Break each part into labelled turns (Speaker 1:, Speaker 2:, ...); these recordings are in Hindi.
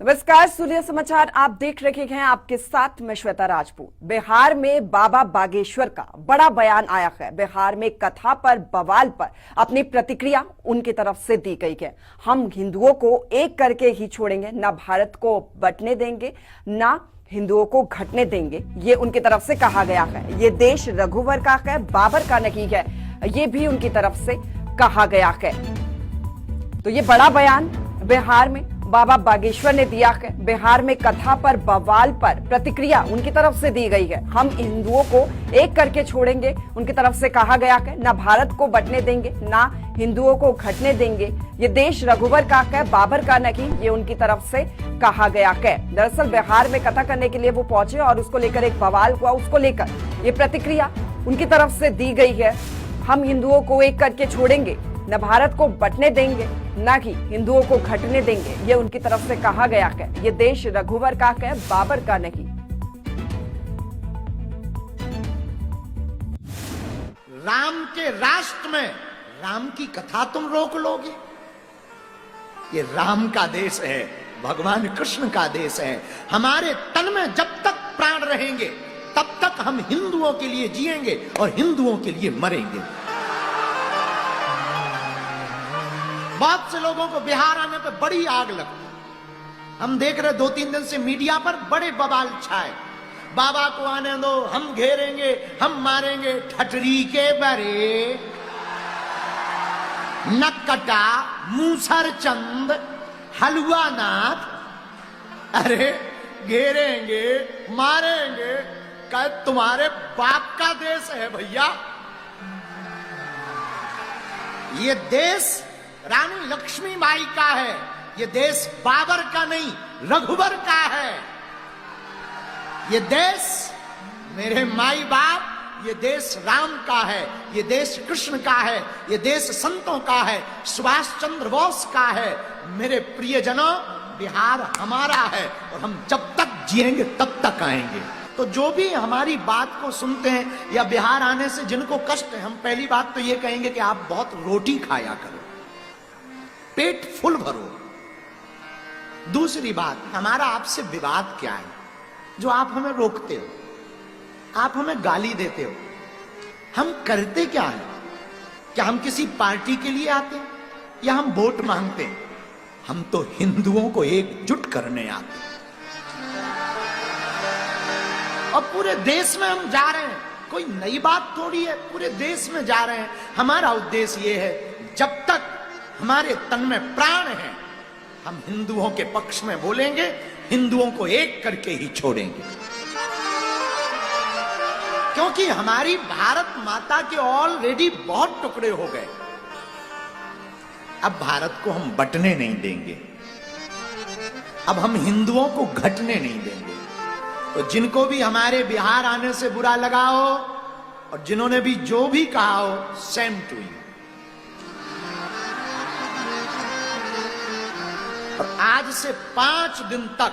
Speaker 1: नमस्कार, सूर्य समाचार आप देख रहे हैं। आपके साथ मैं श्वेता राजपूत। बिहार में बाबा बागेश्वर का बड़ा बयान आया है। बिहार में कथा पर बवाल पर अपनी प्रतिक्रिया उनकी तरफ से दी गई है। हम हिंदुओं को एक करके ही छोड़ेंगे, ना भारत को बंटने देंगे, ना हिंदुओं को घटने देंगे, ये उनकी तरफ से कहा गया है। ये देश रघुवर का है, बाबर का नहीं है, ये भी उनकी तरफ से कहा गया है। तो ये बड़ा बयान बिहार में बाबा बागेश्वर ने दिया है। बिहार में कथा पर बवाल पर प्रतिक्रिया उनकी तरफ से दी गई है। हम हिंदुओं को एक करके छोड़ेंगे, उनकी तरफ से कहा गया है। ना भारत को बंटने देंगे, ना हिंदुओं को घटने देंगे। ये देश रघुवर का है, बाबर का नहीं, ये उनकी तरफ से कहा गया है। दरअसल बिहार में कथा करने के लिए वो पहुंचे और उसको लेकर एक बवाल हुआ। उसको लेकर ये प्रतिक्रिया उनकी तरफ से दी गई है। हम हिंदुओं को एक करके छोड़ेंगे, न भारत को बंटने देंगे, न कि हिंदुओं को घटने देंगे, ये उनकी तरफ से कहा गया है। ये देश रघुवर का है, बाबर का नहीं।
Speaker 2: राम के राष्ट्र में राम की कथा तुम रोक लोगे? ये राम का देश है, भगवान कृष्ण का देश है। हमारे तन में जब तक प्राण रहेंगे तब तक हम हिंदुओं के लिए जिएंगे और हिंदुओं के लिए मरेंगे। बहुत से लोगों को बिहार आने पर बड़ी आग लगती। हम देख रहे 2-3 दिन से मीडिया पर बड़े बवाल छाए। बाबा को आने दो, हम घेरेंगे, हम मारेंगे। ठटरी के बरे, नक्कटा, मूसर चंद, हलवा नाथ, अरे घेरेंगे, मारेंगे। क्या तुम्हारे बाप का देश है भैया? ये देश रानी लक्ष्मीबाई का है। ये देश बाबर का नहीं, रघुवर का है। ये देश मेरे माई बाप, ये देश राम का है, ये देश कृष्ण का है, ये देश संतों का है, सुभाष चंद्र बोस का है। मेरे प्रियजनों, बिहार हमारा है और हम जब तक जिएंगे तब तक आएंगे। तो जो भी हमारी बात को सुनते हैं या बिहार आने से जिनको कष्ट है, हम पहली बात तो ये कहेंगे कि आप बहुत रोटी खाया करो, पेट फुल भरो। दूसरी बात, हमारा आपसे विवाद क्या है जो आप हमें रोकते हो, आप हमें गाली देते हो? हम करते क्या है? क्या हम किसी पार्टी के लिए आते हैं या हम वोट मांगते हैं? हम तो हिंदुओं को एकजुट करने आते हैं। और पूरे देश में हम जा रहे हैं, कोई नई बात थोड़ी है, पूरे देश में जा रहे हैं। हमारा उद्देश्य यह है, जब तक हमारे तन में प्राण है हम हिंदुओं के पक्ष में बोलेंगे, हिंदुओं को एक करके ही छोड़ेंगे। क्योंकि हमारी भारत माता के ऑलरेडी बहुत टुकड़े हो गए। अब भारत को हम बंटने नहीं देंगे, अब हम हिंदुओं को घटने नहीं देंगे। तो जिनको भी हमारे बिहार आने से बुरा लगा हो और जिन्होंने भी जो भी कहा हो, सेम टू यू। और आज से 5 दिन तक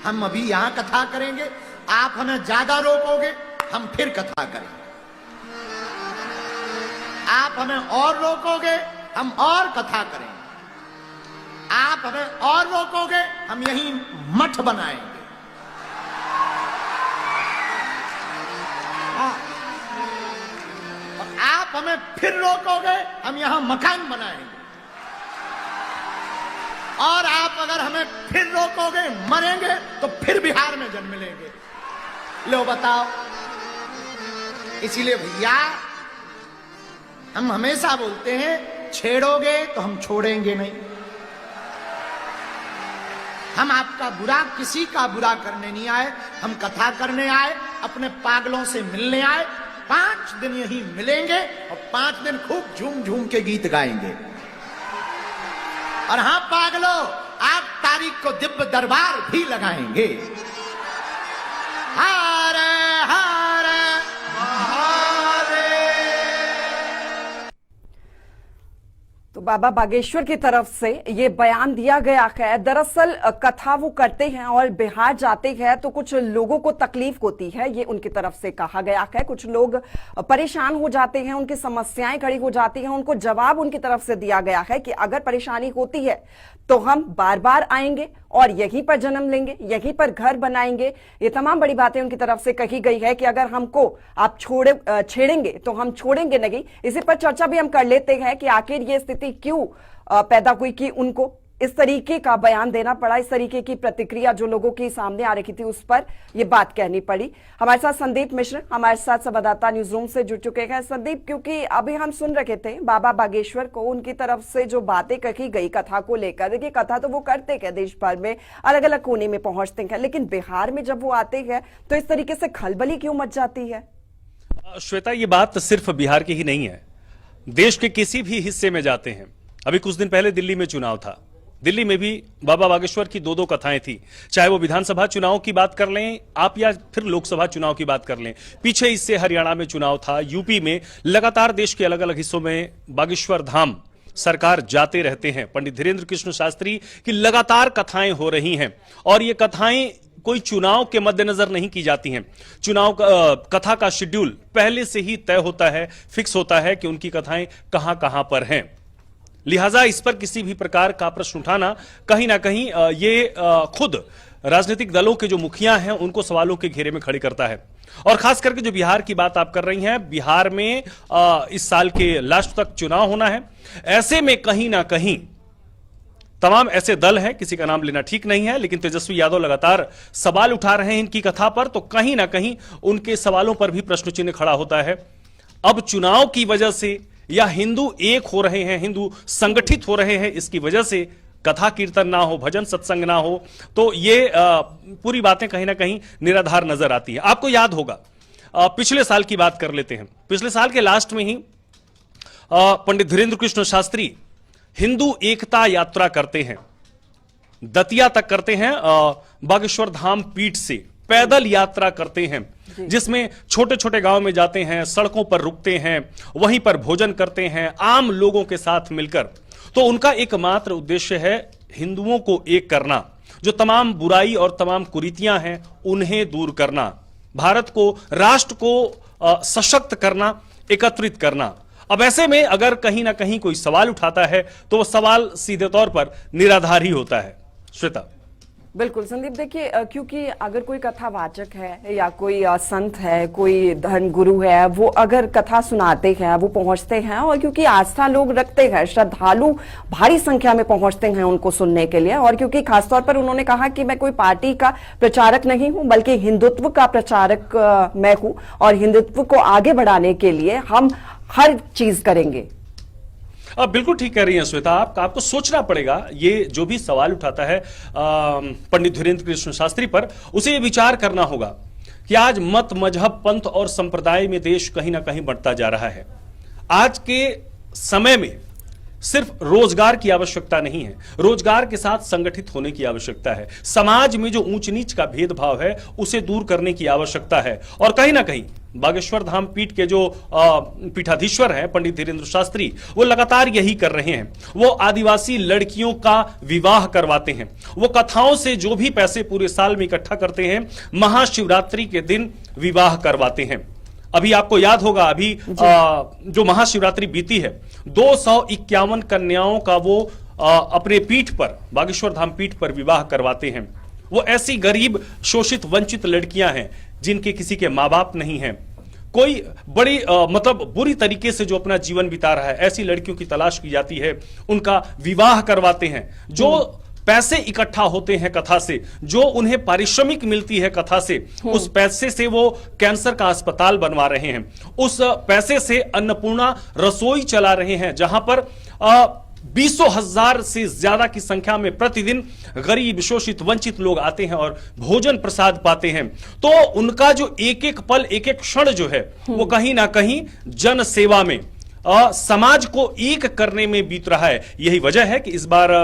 Speaker 2: हम अभी यहां कथा करेंगे। आप हमें ज्यादा रोकोगे, हम फिर कथा करेंगे। आप हमें और रोकोगे, हम और कथा करेंगे। आप हमें और रोकोगे, हम यहीं मठ बनाएंगे। और आप हमें फिर रोकोगे, हम यहां मकान बनाएंगे। और आप अगर हमें फिर रोकोगे, मरेंगे, तो फिर बिहार में जन्म लेंगे। लो बताओ। इसीलिए भैया हम हमेशा बोलते हैं, छेड़ोगे तो हम छोड़ेंगे नहीं। हम आपका बुरा, किसी का बुरा करने नहीं आए। हम कथा करने आए, अपने पागलों से मिलने आए। 5 दिन यहीं मिलेंगे और 5 दिन खूब झूम झूम के गीत गाएंगे। और हाँ पागलो, आप तारीख को दिव्य दरबार भी लगाएंगे। हारे हारे हारे।
Speaker 1: तो बाबा बागेश्वर की तरफ से ये बयान दिया गया है। दरअसल कथा वो करते हैं और बिहार जाते हैं तो कुछ लोगों को तकलीफ होती है, ये उनकी तरफ से कहा गया है। कुछ लोग परेशान हो जाते हैं, उनकी समस्याएं खड़ी हो जाती हैं। उनको जवाब उनकी तरफ से दिया गया है कि अगर परेशानी होती है तो हम बार बार आएंगे और यहीं पर जन्म लेंगे, यहीं पर घर बनाएंगे। ये तमाम बड़ी बातें उनकी तरफ से कही गई है कि अगर हमको आप छेड़ेंगे तो हम छोड़ेंगे नहीं। इसी पर चर्चा भी हम कर लेते हैं कि आखिर ये स्थिति क्यों पैदा हुई कि उनको इस तरीके का बयान देना पड़ा, इस तरीके की प्रतिक्रिया जो लोगों के सामने आ रही थी उस पर ये बात कहनी पड़ी। हमारे साथ संदीप मिश्र हमारे साथ संवाददाता न्यूज रूम से जुड़ चुके हैं। संदीप, क्योंकि अभी हम सुन रहे थे बाबा बागेश्वर को, उनकी तरफ से जो बातें कही गई कथा को लेकर, देखिए कथा तो वो करते हैं देश भर में, अलग अलग कोने में पहुंचते हैं, लेकिन बिहार में जब वो आते हैं तो इस तरीके से खलबली क्यों मच जाती है?
Speaker 3: श्वेता, ये बात सिर्फ बिहार की ही नहीं है, देश के किसी भी हिस्से में जाते हैं। अभी कुछ दिन पहले दिल्ली में चुनाव था, दिल्ली में भी बाबा बागेश्वर की दो कथाएं थी। चाहे वो विधानसभा चुनाव की बात कर लें आप या फिर लोकसभा चुनाव की बात कर लें, पीछे इससे हरियाणा में चुनाव था, यूपी में, लगातार देश के अलग अलग हिस्सों में बागेश्वर धाम सरकार जाते रहते हैं। पंडित धीरेन्द्र कृष्ण शास्त्री की लगातार कथाएं हो रही हैं और ये कथाएं कोई चुनाव के मद्देनजर नहीं की जाती हैं। चुनाव कथा का शेड्यूल पहले से ही तय होता है, फिक्स होता है कि उनकी कथाएं कहां कहां पर हैं। लिहाजा इस पर किसी भी प्रकार का प्रश्न उठाना कहीं ना कहीं ये खुद राजनीतिक दलों के जो मुखिया हैं उनको सवालों के घेरे में खड़ी करता है। और खास करके जो बिहार की बात आप कर रही हैं, बिहार में इस साल के लास्ट तक चुनाव होना है। ऐसे में कहीं ना कहीं तमाम ऐसे दल हैं, किसी का नाम लेना ठीक नहीं है, लेकिन तेजस्वी यादव लगातार सवाल उठा रहे हैं इनकी कथा पर, तो कहीं ना कहीं उनके सवालों पर भी प्रश्न चिन्ह खड़ा होता है। अब चुनाव की वजह से या हिंदू एक हो रहे हैं, हिंदू संगठित हो रहे हैं, इसकी वजह से कथा कीर्तन ना हो, भजन सत्संग ना हो, तो ये पूरी बातें कहीं ना कहीं निराधार नजर आती है। आपको याद होगा, पिछले साल की बात कर लेते हैं। पिछले साल के लास्ट में ही पंडित धीरेन्द्र कृष्ण शास्त्री हिंदू एकता यात्रा करते हैं, दतिया तक करते हैं, बागेश्वर धाम पीठ से पैदल यात्रा करते हैं, जिसमें छोटे छोटे गांव में जाते हैं, सड़कों पर रुकते हैं, वहीं पर भोजन करते हैं आम लोगों के साथ मिलकर। तो उनका एकमात्र उद्देश्य है हिंदुओं को एक करना, जो तमाम बुराई और तमाम कुरीतियां हैं उन्हें दूर करना, भारत को, राष्ट्र को सशक्त करना, एकत्रित करना। अब ऐसे में अगर कहीं ना कहीं कोई सवाल उठाता है तो वो सवाल सीधे तौर पर निराधार ही होता है। श्वेता,
Speaker 1: बिल्कुल संदीप, देखिए क्योंकि अगर कोई कथावाचक है या कोई संत है, कोई धर्म गुरु है, वो अगर कथा सुनाते हैं, वो पहुंचते हैं, और क्योंकि आस्था लोग रखते हैं, श्रद्धालु भारी संख्या में पहुंचते हैं उनको सुनने के लिए, और क्योंकि खासतौर पर उन्होंने कहा कि मैं कोई पार्टी का प्रचारक नहीं हूं बल्कि हिंदुत्व का प्रचारक मैं हूं, और हिंदुत्व को आगे बढ़ाने के लिए हम हर चीज करेंगे।
Speaker 3: अब बिल्कुल ठीक कह रही हैं श्वेता, आपको सोचना पड़ेगा। ये जो भी सवाल उठाता है पंडित धीरेन्द्र कृष्ण शास्त्री पर, उसे ये विचार करना होगा कि आज मत, मजहब, पंथ और संप्रदाय में देश कहीं ना कहीं बढ़ता जा रहा है। आज के समय में सिर्फ रोजगार की आवश्यकता नहीं है, रोजगार के साथ संगठित होने की आवश्यकता है। समाज में जो ऊंच नीच का भेदभाव है उसे दूर करने की आवश्यकता है। और कहीं ना कहीं बागेश्वर धाम पीठ के जो पीठाधीश्वर हैं पंडित धीरेन्द्र शास्त्री, वो लगातार यही कर रहे हैं। वो आदिवासी लड़कियों का विवाह करवाते हैं, वो कथाओं से जो भी पैसे पूरे साल में इकट्ठा करते हैं, महाशिवरात्रि के दिन विवाह करवाते हैं। अभी आपको याद होगा, अभी जो महाशिवरात्रि बीती है, 251 कन्याओं का वो अपने पीठ पर, बागेश्वर धाम पीठ पर विवाह करवाते हैं। वो ऐसी गरीब, शोषित, वंचित लड़कियां हैं जिनके किसी के माँ बाप नहीं हैं, कोई बड़ी मतलब बुरी तरीके से जो अपना जीवन बिता रहा है, ऐसी लड़कियों की तलाश की जाती है, उनका विवाह करवाते हैं। जो पैसे इकट्ठा होते हैं कथा से, जो उन्हें पारिश्रमिक मिलती है कथा से, उस पैसे से वो कैंसर का अस्पताल बनवा रहे हैं, उस पैसे से अन्नपूर्णा रसोई चला रहे हैं, जहां पर 20,000 से ज्यादा की संख्या में प्रतिदिन गरीब, शोषित, वंचित लोग आते हैं और भोजन प्रसाद पाते हैं। तो उनका जो एक एक पल, एक एक क्षण जो है, वो कहीं ना कहीं जन सेवा में, समाज को एक करने में बीत रहा है। यही वजह है कि इस बार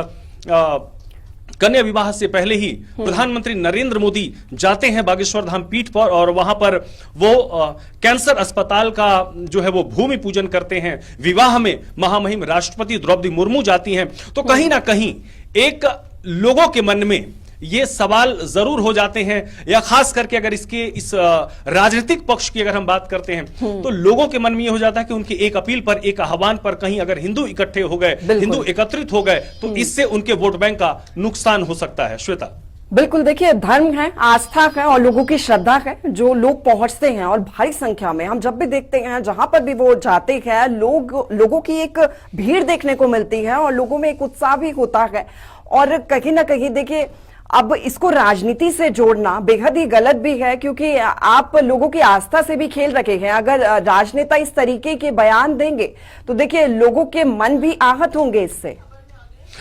Speaker 3: कन्या विवाह से पहले ही प्रधानमंत्री नरेंद्र मोदी जाते हैं बागेश्वर धाम पीठ पर, और वहां पर वो कैंसर अस्पताल का जो है वो भूमि पूजन करते हैं। विवाह में महामहिम राष्ट्रपति द्रौपदी मुर्मू जाती हैं। तो कहीं ना कहीं एक लोगों के मन में ये सवाल जरूर हो जाते हैं, या खास करके अगर इसके इस राजनीतिक पक्ष की अगर हम बात करते हैं तो लोगों के मन में ये हो जाता है कि उनकी एक अपील पर, एक आह्वान पर कहीं अगर हिंदू इकट्ठे हो गए, हिंदू एकत्रित हो गए तो इससे उनके वोट बैंक का नुकसान हो सकता है। श्वेता,
Speaker 1: बिल्कुल, देखिए धर्म है, आस्था है और लोगों की श्रद्धा है, जो लोग पहुंचते हैं और भारी संख्या में हम जब भी देखते हैं जहां पर भी वो जाते हैं, लोगों की एक भीड़ देखने को मिलती है और लोगों में एक उत्साह भी होता है। और कहीं ना कहीं देखिए अब इसको राजनीति से जोड़ना बेहद ही गलत भी है, क्योंकि आप लोगों की आस्था से भी खेल रखे हैं। अगर राजनेता इस तरीके के बयान देंगे तो देखिए लोगों के मन भी आहत होंगे इससे।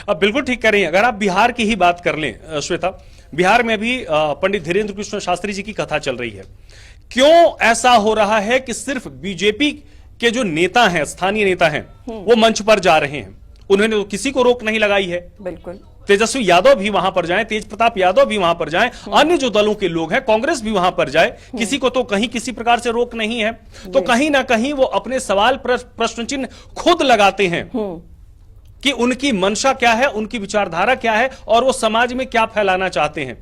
Speaker 3: अब बिल्कुल ठीक कह रही हैं। अगर आप बिहार की ही बात कर लें श्वेता, बिहार में भी पंडित धीरेन्द्र कृष्ण शास्त्री जी की कथा चल रही है। क्यों ऐसा हो रहा है कि सिर्फ बीजेपी के जो नेता हैं, स्थानीय नेता हैं, वो मंच पर जा रहे हैं? उन्होंने तो किसी को रोक नहीं लगाई है।
Speaker 1: बिल्कुल,
Speaker 3: तेजस्वी यादव भी वहां पर जाएं, तेज प्रताप यादव भी वहां पर जाएं, अन्य जो दलों के लोग हैं, कांग्रेस भी वहां पर जाए, किसी को तो कहीं किसी प्रकार से रोक नहीं है। तो कहीं ना कहीं वो अपने सवाल प्रश्न चिन्ह खुद लगाते हैं कि उनकी मंशा क्या है, उनकी विचारधारा क्या है और वो समाज में क्या फैलाना चाहते हैं।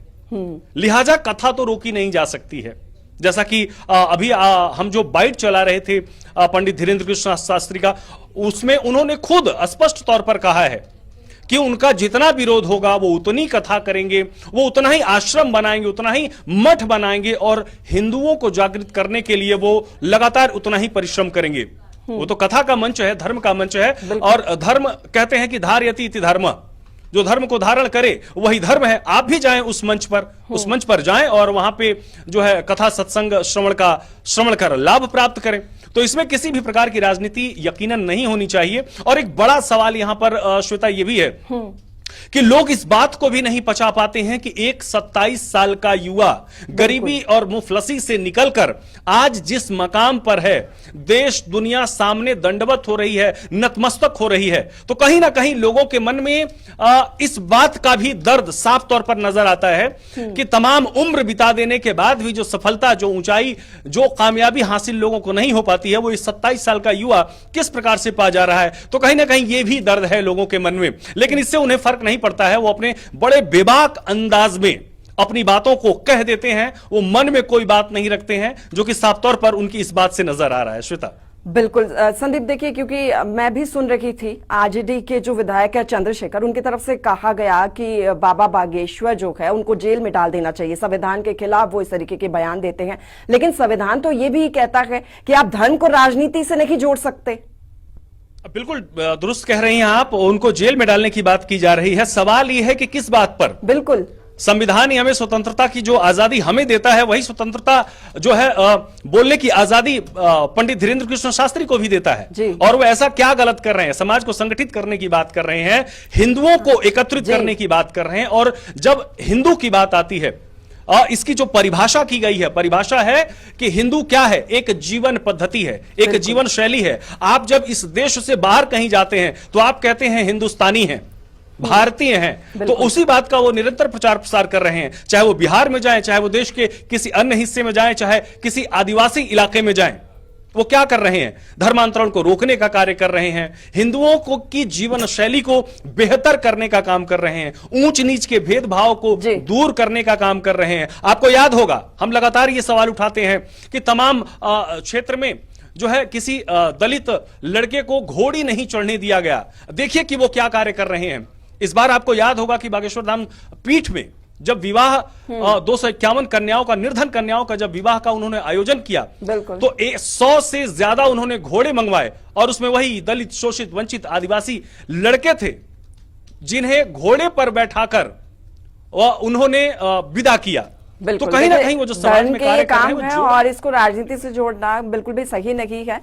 Speaker 3: लिहाजा कथा तो रोकी नहीं जा सकती है। जैसा कि अभी हम जो बाइट चला रहे थे पंडित धीरेन्द्र कृष्ण शास्त्री का, उसमें उन्होंने खुद स्पष्ट तौर पर कहा है कि उनका जितना विरोध होगा वो उतनी कथा करेंगे, वो उतना ही आश्रम बनाएंगे, उतना ही मठ बनाएंगे और हिंदुओं को जागृत करने के लिए वो लगातार उतना ही परिश्रम करेंगे। वो तो कथा का मंच है, धर्म का मंच है। और धर्म कहते हैं कि धारयति इति धर्म, जो धर्म को धारण करे वही धर्म है। आप भी जाएं उस मंच पर जाएं और वहां पे जो है कथा सत्संग श्रवण कर लाभ प्राप्त करें। तो इसमें किसी भी प्रकार की राजनीति यकीनन नहीं होनी चाहिए। और एक बड़ा सवाल यहां पर श्वेता ये भी है कि लोग इस बात को भी नहीं पचा पाते हैं कि एक 27 साल का युवा गरीबी और मुफलसी से निकलकर आज जिस मकाम पर है, देश दुनिया सामने दंडवत हो रही है, नतमस्तक हो रही है, तो कहीं ना कहीं लोगों के मन में इस बात का भी दर्द साफ तौर पर नजर आता है कि तमाम उम्र बिता देने के बाद भी जो सफलता, जो ऊंचाई, जो कामयाबी हासिल लोगों को नहीं हो पाती है, वो इस 27 साल का युवा किस प्रकार से पा जा रहा है। तो कहीं ना कहीं ये भी दर्द है लोगों के मन में, लेकिन इससे उन्हें फर्क नहीं पड़ता है। वो अपने बड़े बेबाक अंदाज में अपनी बातों को कह देते हैं, वो मन में कोई बात नहीं रखते हैं, जो कि साफ तौर पर उनकी इस बात से नजर आ रहा है। श्वेता,
Speaker 1: बिल्कुल संदीप, देखिए क्योंकि मैं भी सुन रही थी आरजेडी के जो विधायक है चंद्रशेखर, उनकी तरफ से कहा गया कि बाबा बागेश्वर जो है उनको जेल में डाल देना चाहिए। संविधान के खिलाफ वो इस तरीके के बयान देते हैं, लेकिन संविधान तो ये भी कहता है कि आप धर्म को राजनीति से नहीं जोड़ सकते।
Speaker 3: बिल्कुल दुरुस्त कह रही हैं आप, उनको जेल में डालने की बात की जा रही है। सवाल यह है कि किस बात पर?
Speaker 1: बिल्कुल,
Speaker 3: संविधान ही हमें स्वतंत्रता की जो आजादी हमें देता है, वही स्वतंत्रता जो है बोलने की आजादी पंडित धीरेन्द्र कृष्ण शास्त्री को भी देता है। और वो ऐसा क्या गलत कर रहे हैं? समाज को संगठित करने की बात कर रहे हैं, हिंदुओं को एकत्रित करने की बात कर रहे हैं। और जब हिंदू की बात आती है, इसकी जो परिभाषा की गई है, परिभाषा है कि हिंदू क्या है? एक जीवन पद्धति है, एक जीवन शैली है। आप जब इस देश से बाहर कहीं जाते हैं तो आप कहते हैं हिंदुस्तानी हैं, भारतीय हैं। तो उसी बात का वो निरंतर प्रचार प्रसार कर रहे हैं, चाहे वो बिहार में जाएं, चाहे वो देश के किसी अन्य हिस्से में जाएं, चाहे किसी आदिवासी इलाके में जाएं। वो क्या कर रहे हैं? धर्मांतरण को रोकने का कार्य कर रहे हैं, हिंदुओं को की जीवन शैली को बेहतर करने का काम कर रहे हैं, ऊंच नीच के भेदभाव को दूर करने का काम कर रहे हैं। आपको याद होगा, हम लगातार ये सवाल उठाते हैं कि तमाम क्षेत्र में जो है किसी दलित लड़के को घोड़ी नहीं चढ़ने दिया गया। देखिए कि वो क्या कार्य कर रहे हैं। इस बार आपको याद होगा कि बागेश्वर धाम पीठ में जब विवाह 251 कन्याओं का, निर्धन कन्याओं का जब विवाह का उन्होंने आयोजन किया, तो 100 से ज्यादा उन्होंने घोड़े मंगवाए और उसमें वही दलित, शोषित, वंचित आदिवासी लड़के थे जिन्हें घोड़े पर बैठाकर उन्होंने विदा किया। तो कहीं ना कहीं वो जो समाज में कार्य कर रहे हैं,
Speaker 1: और इसको राजनीति से जोड़ना बिल्कुल भी सही नहीं है।